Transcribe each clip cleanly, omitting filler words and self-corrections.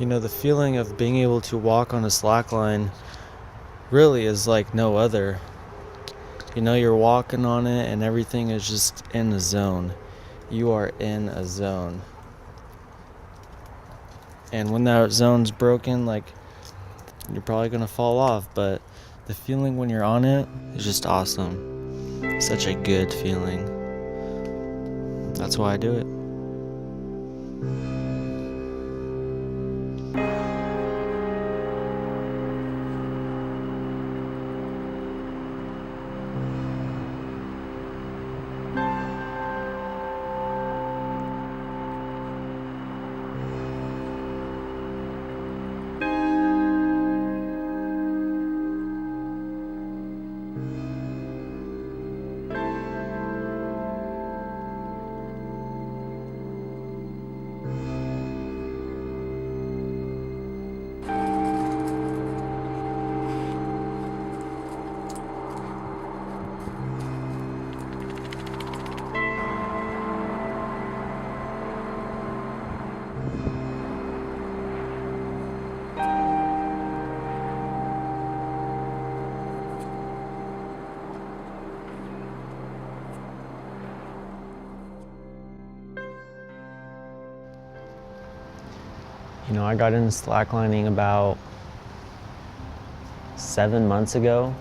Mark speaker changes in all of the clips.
Speaker 1: You know, the feeling of being able to walk on a slackline really is like no other. You know, you're walking on it and everything is just in a zone. You are in a zone. And when that zone's broken, like, you're probably gonna fall off, but the feeling when you're on it is just awesome. Such a good feeling. That's why I do it. You know, I got into slacklining about 7 months ago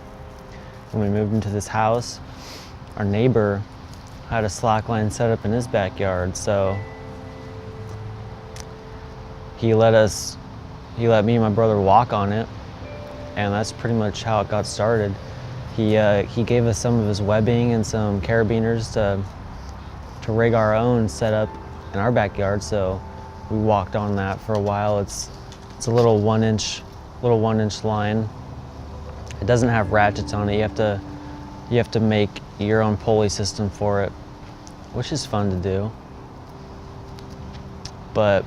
Speaker 1: when we moved into this house. Our neighbor had a slackline set up in his backyard, so he let me and my brother walk on it, and that's pretty much how it got started. He gave us some of his webbing and some carabiners to rig our own setup in our backyard, so we walked on that for a while. It's a little one inch line. It doesn't have ratchets on it. You have to make your own pulley system for it, which is fun to do. But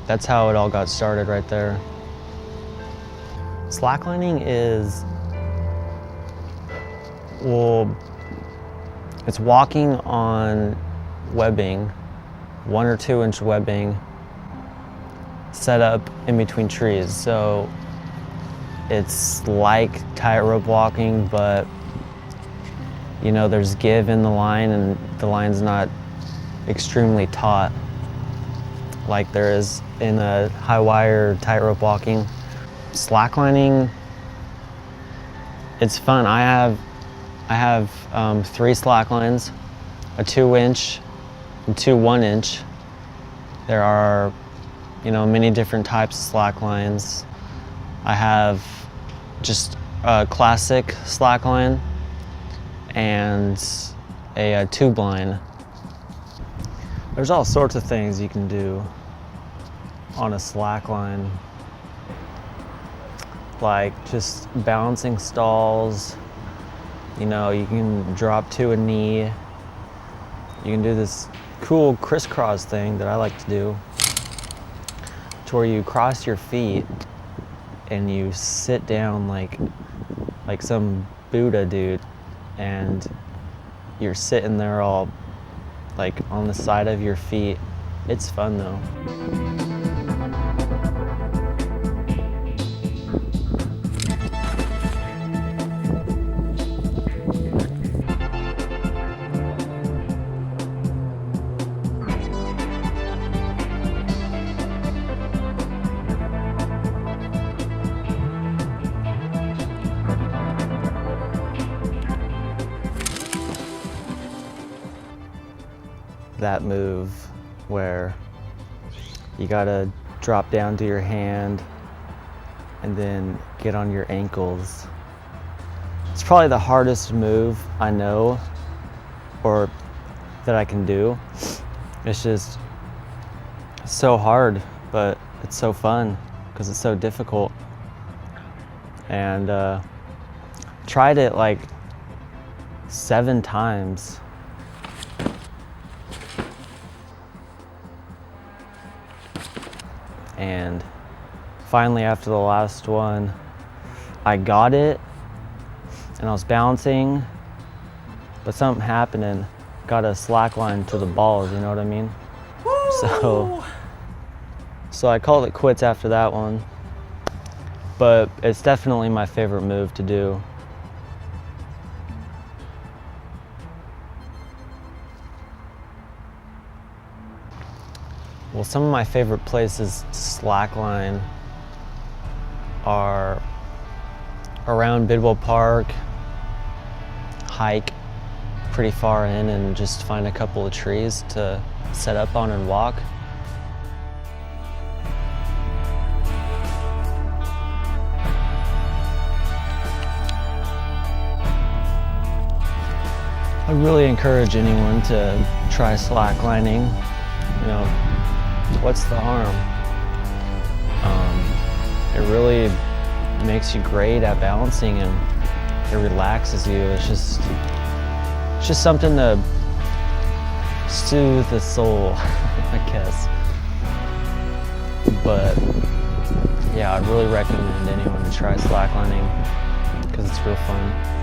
Speaker 1: that's how it all got started right there. Slacklining is, well, it's walking on webbing, 1 or 2 inch webbing, set up in between trees. So it's like tightrope walking, but you know, there's give in the line and the line's not extremely taut like there is in a high wire tightrope walking. Slacklining, it's fun. I have 3 slacklines, a 2 inch and 2 1 inch. There are, you know, many different types of slacklines. I have just a classic slackline and a tube line. There's all sorts of things you can do on a slackline, like just balancing stalls. You know, you can drop to a knee. You can do this cool crisscross thing that I like to do, to where you cross your feet and you sit down like some Buddha dude, and you're sitting there all like on the side of your feet. It's fun though. That move where you gotta drop down to your hand and then get on your ankles. It's probably the hardest move I know, or that I can do. It's just so hard, but it's so fun because it's so difficult. And tried it like 7 times. And finally, after the last one, I got it and I was balancing, but something happened and got a slack line to the balls, you know what I mean? So I called it quits after that one, but it's definitely my favorite move to do. Well, some of my favorite places to slackline are around Bidwell Park, hike pretty far in and just find a couple of trees to set up on and walk. I really encourage anyone to try slacklining. You know, what's the harm? It really makes you great at balancing and it relaxes you. It's just something to soothe the soul, I guess. But yeah, I'd really recommend anyone to try slacklining because it's real fun.